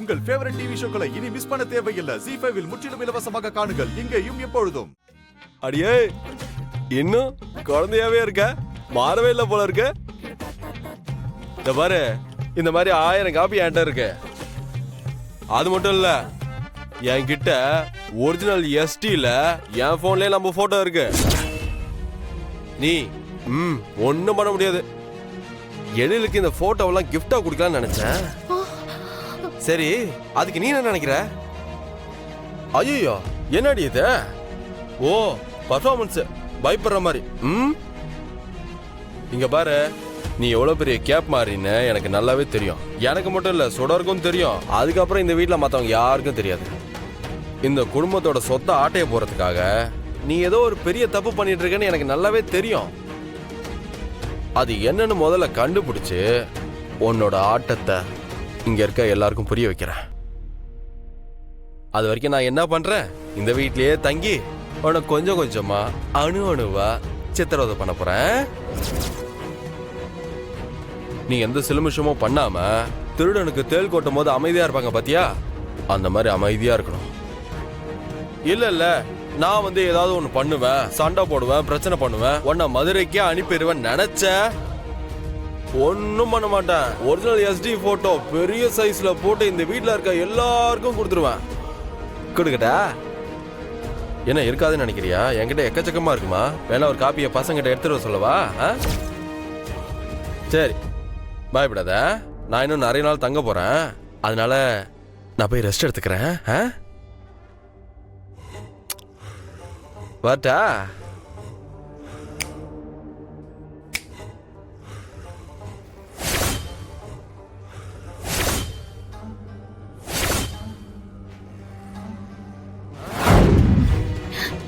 உங்கள் favourite TV ஷோக்களை இனி miss பண்ண தேவையில்லை. ZEE5 இல் முற்றிலும் இலவசமாக காணுங்கள். இங்கேயும் எப்பொழுதும். அடியே இன்னும் குழந்தையாவே இருக்க, மாறவே இல்லை போல இருக்க. இந்த பாரு, இந்த மாதிரி 1000 காப்பி என்கிட்ட இருக்கு. அது மட்டும் இல்ல, என்கிட்ட ஒரிஜினல் STல என் போன்லயே நம்ம போட்டோ இருக்கு. நீ ஒன்னும் பண்ண முடியாது. எழிலுக்கு இந்த போட்டோவெல்லாம் கிஃப்டா கொடுக்கலாம்னு நினைச்சேன். சரி, அதுக்கு நீ என்ன நினைக்கிற? ஐயோ, என்னடி இது? ஓ, பர்ஃபார்மன்ஸ் பயப்படுற மாதிரி. இங்க பாரு, நீ எவ்வளவு பெரிய கேப் மாறின்னு எனக்கு நல்லாவே தெரியும். எனக்கு மட்டும் இல்ல, சுடருக்கும் தெரியும். அதுக்கப்புறம் இந்த வீட்டுல மத்தவங்க யாருக்கும் தெரியாது. இந்த குடும்பத்தோட சொத்தை ஆட்டைய போறதுக்காக நீ ஏதோ ஒரு பெரிய தப்பு பண்ணிட்டு இருக்கன்னு எனக்கு நல்லாவே தெரியும். அது என்னன்னு முதல்ல கண்டுபிடிச்சு உன்னோட ஆட்டத்தை இங்க இருக்க எல்லாருக்கும் புரிய வைக்கிறேன். அது வரைக்கும் நான் என்ன பண்றேன், இந்த வீட்லயே தங்கி உனக்கு கொஞ்சம் கொஞ்சமா அணுவா சித்திரவதை பண்ண போறேன். நீ எந்த சிலுமிஷமும் பண்ணாம திருடனுக்கு தேள் கொட்டும் போது அமைதியா இருப்பாங்க பாத்தியா, அந்த மாதிரி அமைதியா இருக்கணும். இல்ல நான் ஏதாவது ஒண்ணு பண்ணுவேன், சண்டை போடுவேன், பிரச்சனை பண்ணுவேன், உன்னை மதுரைக்கே அனுப்பிடுவேன் நினைச்ச ஒன்னும் பண்ண மாட்டேன். ஒரிஜினல் SD போட்டோ பெரிய சைஸ்ல போட்டு இந்த வீட்டுல இருக்க எல்லாருக்கும் கொடுத்துருவேன். கொடுக்கட்டா? என்ன இருக்காதுன்னு நினைக்கிறியா? என்கிட்ட எக்கச்சக்கமா இருக்குமா? வேணா ஒரு காப்பியை பசங்கிட்ட எடுத்துட்டு வர சொல்லவா? சரி, பயப்படாத. நான் இன்னும் நிறைய நாள் தங்க போறேன். அதனால நான் போய் ரெஸ்ட் எடுத்துக்கிறேன். வாட்டா?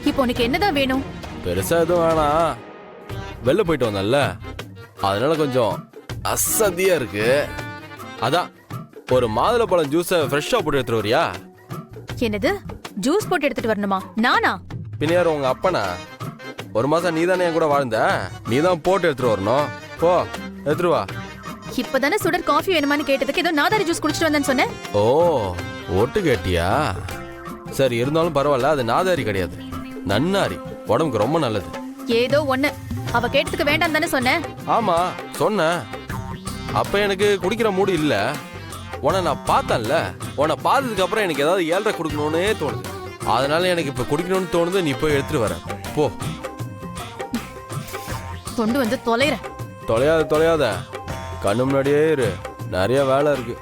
இப்போ உனக்கு என்னதான் வேணும்? பெருசா எதுவும் வேணாம். வெளில போயிட்டு வந்தல, அதனால கொஞ்சம் அசதியா இருக்கு. அதான் ஒரு மாதுளப்பழம் ஜூஸை ஃப்ரெஷ்ஷா போட்டு எடுத்துட்டு வரியா? என்னது, ஜூஸ் போட்டு எடுத்துட்டு வரணுமா? நானா? பின்னையார் உங்க அப்பனா? ஒரு மாசம் நீதானே என் கூட வாழ்ந்த, நீதான் போட்டு எடுத்துட்டு வரணும். போ, எடுத்துட்டு வா. இப்பதானே சுடர் காஃபி வேணுமான்னு கேட்டதுக்கு ஏதோ நாதாரி ஜூஸ் குடிச்சிட்டு வந்தேன்னு சொன்னேன். ஓ, ஒட்டு கேட்டியா? சரி, இருந்தாலும் பரவாயில்ல. அது நாதாரி கிடையாது, நன்னாரி. உடம்புக்கு ரொம்ப நல்லது. ஏதோ ஒண்ணு, அவ கேட்டதுக்கு வேண்டாம் தானே சொன்னேன். ஆமா சொன்னேன். அப்ப எனக்கு குடிக்கிற மூடு இல்ல. உன்னை நான் பார்த்தேன்ல, உன்னை பார்த்ததுக்கு அப்புறம் எனக்கு ஏதாவது 7.5 கொடுக்கணும்னே தோணுது. அதனால எனக்கு இப்ப குடிக்கணும்னு தோணுது. நீ போய் எடுத்துட்டு வர போ. கொண்டு வந்து தொலைறேன். தொலையாத, கண்ணு முன்னாடியே இரு, நிறைய வேலை இருக்கு.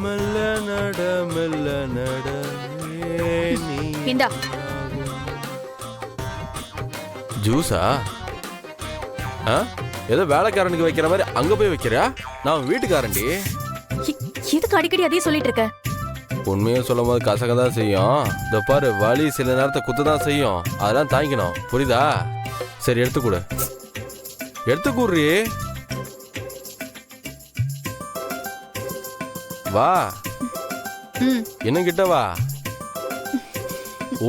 மெல்ல நட மெல்ல நட. இந்தா ஜூஸா? ஏதோ வேலைக்காரனுக்கு வைக்கிற மாதிரி அங்க போய் வைக்கிறியா? நான் வீட்டுக்காரன்டி. எதுக்கு அடிக்கடி அதே சொல்லிட்டு இருக்க? உண்மையை சொல்லும் போது கசகதான் செய்யும். இந்த பாரு, வலி சில நேரத்தை குத்துதான் செய்யும். அதெல்லாம் தாங்கிக்கணும், புரியுதா? சரி, எடுத்துக்கூடு. எடுத்துக்கூடுறி. வா, இன்னும் கிட்ட வா.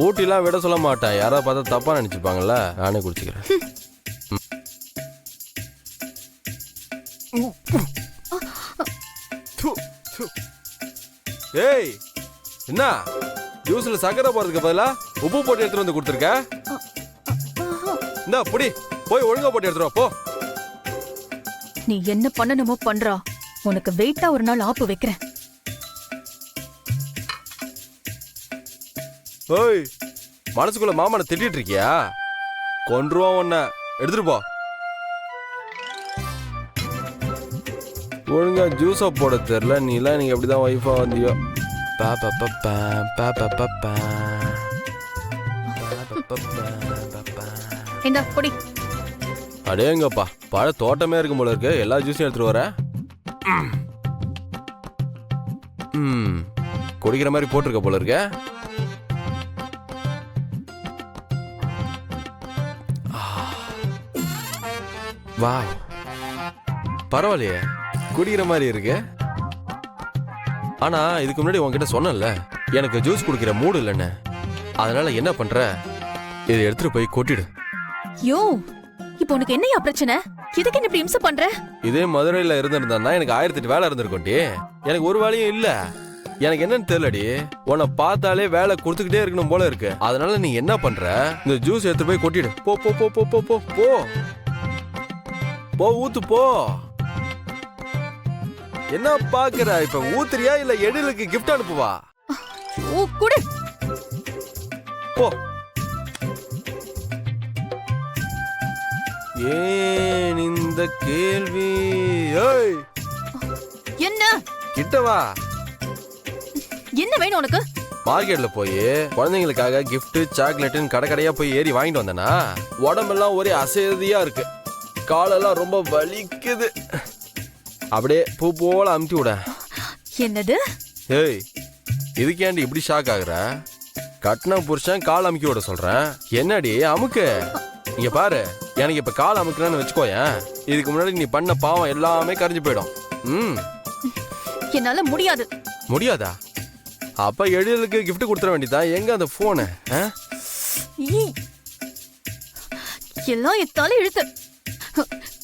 ஊட்டிலாம் விட சொல்ல மாட்டேன். யாராவது பார்த்தா தப்பா நினைச்சுப்பாங்கல்ல, நானே குடிச்சுக்கிறேன். ஏய், என்ன ஜூஸ்ல சக்கரை போறதுக்கு பதிலா உப்பு போட்டு எடுத்துட்டு வந்து கொடுத்துருக்க? இந்த புடி, போய் ஒழுங்கா போட்டு எடுத்துரு போ. நீ என்ன பண்ணணுமோ பண்றா. உனக்கு வெயிட்டா ஒரு நாள் ஆப்பு வைக்கிறேன். ஓய், மனசுக்குள்ள மாமனை திட்டிட்டு இருக்கியா? கொன்றுவான் உன்னை. எடுத்துட்டு போ. ஒழுங்கா ஜூஸா போட தெரியல. நீலாம் நீங்க எப்படிதான் ஒய்ஃபா வந்தியோ? இந்த பொடி. அடேங்கப்பா, பழ தோட்டமே இருக்கும் போல இருக்கு. எல்லா ஜூஸையும் எடுத்துட்டு வர. குடிக்கிற மாதிரி போட்டிருக்க போல இருக்க. வா, பரவாயில்லையே, குடிக்கிற மாதிரி இருக்கு. ஆனா இதுக்கு முன்னாடி உன்கிட்ட சொன்னேன்ல, எனக்கு ஜூஸ் குடிக்கிற மூடு இல்லைன்னு. அதனால என்ன பண்ற, இதை எடுத்துட்டு போய் கொட்டிடு. யோ, இப்போ உனக்கு என்னையா பிரச்சனை? எதுக்கு என்ன இப்படி இம்சை பண்ற? இதே மதுரையில இருந்திருந்தா எனக்கு 1008 வேலை இருந்திருக்கும்டி. எனக்கு ஒரு வேலையும் இல்ல. எனக்கு என்னன்னு தெரியலடி, உன்னை பார்த்தாலே வேலை கொடுத்துக்கிட்டே இருக்கணும் போல இருக்கு. அதனால நீ என்ன பண்ற, இந்த ஜூஸ் எடுத்து போய் கொட்டிடு. போ போ போ போ போ போ போ போ ஊத்து போ. என்ன பாக்குற, இப்ப ஊத்துறியா இல்ல எழிலுக்கு கிஃப்ட் அனுப்புவா? ஓ குடு. போ. ஏன் இந்த கேள்வி? ஏய் என்ன கிட்ட வா. என்ன வேணும் உனக்கு? மார்க்கெட்ல போய் குழந்தைங்களுக்காக கிஃப்ட் சாக்லேட்னு கடை கடையா போய் ஏறி வாங்கிட்டு வந்தனா உடம்பெல்லாம் ஒரே அசதியா இருக்கு, காலெல்லாம் ரொம்ப வலிக்குது. அப்படியே பூ போல அமுத்தி விட. என்னது? ஏய் இதுக்கேண்டி இப்படி ஷாக் ஆகுற? கட்டின புருஷன் கால் அமுக்கி விட சொல்றேன், என்னடி அமுக்கு. இங்க பாரு, எனக்கு இப்ப கால் அமுக்குறேன்னு வச்சுக்கோயேன், இதுக்கு முன்னாடி நீ பண்ண பாவம் எல்லாமே கரைஞ்சு போயிடும். என்னால முடியாது. முடியாதா? அப்ப எழிலுக்கு கிஃப்ட் கொடுத்துட வேண்டியதான். எங்க அந்த போனு? எல்லாம் எத்தால இழுத்து.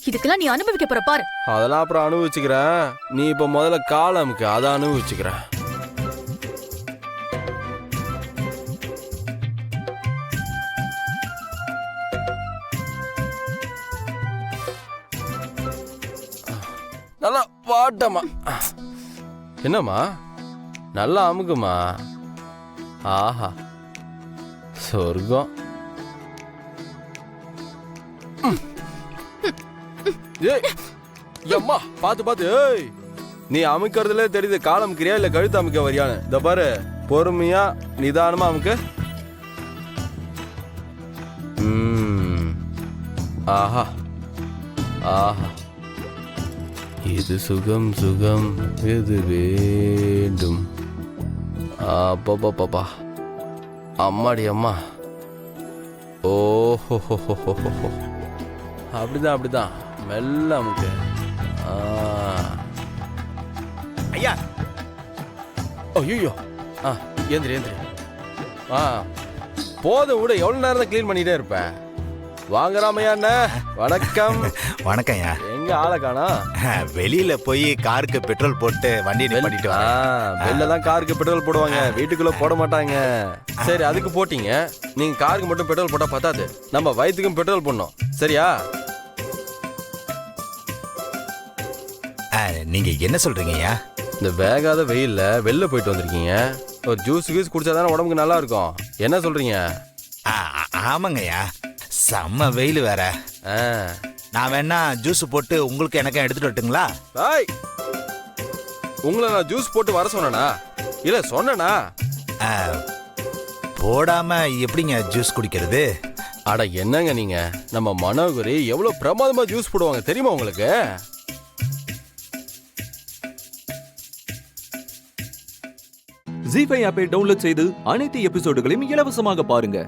இதுக்கெல்லாம் நீ அனுபவிக்க போற பாரு. அதெல்லாம் அப்புறம் அனுபவிச்சுக்கிறேன். நீ இப்ப முதல்ல கால் அமுக்கு, அதை அனுபவிச்சுக்கிறேன். நல்லா பாட்டம்மா. என்னம்மா நல்லா அமுக்குமா? ஆஹா சொர்க்கம். ஏய் அம்மா பாத்து பாத்து. ஏய் நீ அமுக்கிறதுல தெரியுது கால் அமுக்கிறியா இல்ல கழுத்து அமுக்க வரியான்னு. இந்த பாரு, பொறுமையா நிதானமா அமுக்கு. ஆஹா ஆஹா, இது சுகம் சுகம் எது வேண்டும். அப்பா அம்மாடி அம்மா. ஓஹோ, அப்படிதான் அப்படிதான், மெல்ல அமுக்கு. ஐயா. ஐயோ, ஏந்திரி ஏந்திரி. போதும் விட, எவ்வளவு நேரம் தான் கிளீன் பண்ணிட்டே இருப்பேன். வாங்க ராமையா அண்ணன், வணக்கம். வணக்கம் ஐயா. எங்க ஆளை காணா? வெளியில போய் காருக்கு பெட்ரோல் போட்டு வண்டி நிப்பாட்டிட்டு வரேன். வெளில தான் காருக்கு பெட்ரோல் போடுவாங்க, வீட்டுக்குள்ள போட மாட்டாங்க. சரி, அதுக்கு போட்டீங்க. நீங்க காருக்கு மட்டும் பெட்ரோல் போட்டா பத்தாது, நம்ம வயிற்றுக்கும் பெட்ரோல் போடணும், சரியா? நீங்க என்ன சொல்றீங்க ஐயா? இந்த வேகாத வெயில்ல வெளில போயிட்டு வந்திருக்கீங்க, ஒரு ஜூஸ் கீஸ் குடிச்சாதானே உடம்புக்கு நல்லா இருக்கும். என்ன சொல்றீங்க? ஆமாங்க ஐயா, செம்ம வெயில் வேற. நான் வேணா ஜூஸ் போட்டு உங்களுக்கு எனக்கும் எடுத்துட்டு வரட்டுங்களா? உங்களை நான் ஜூஸ் போட்டு வர சொன்னேனா? இல்ல சொன்னேனா? போடாம எப்படிங்க ஜூஸ் குடிக்கிறது? அட என்னங்க நீங்க, நம்ம மனோகரி எவ்வளவு பிரமாதமா ஜூஸ் போடுவாங்க தெரியுமா உங்களுக்கு? ஜீ5 ஆப்பை டவுன்லோட் செய்து அனைத்து எபிசோடுகளையும் இலவசமாக பாருங்க.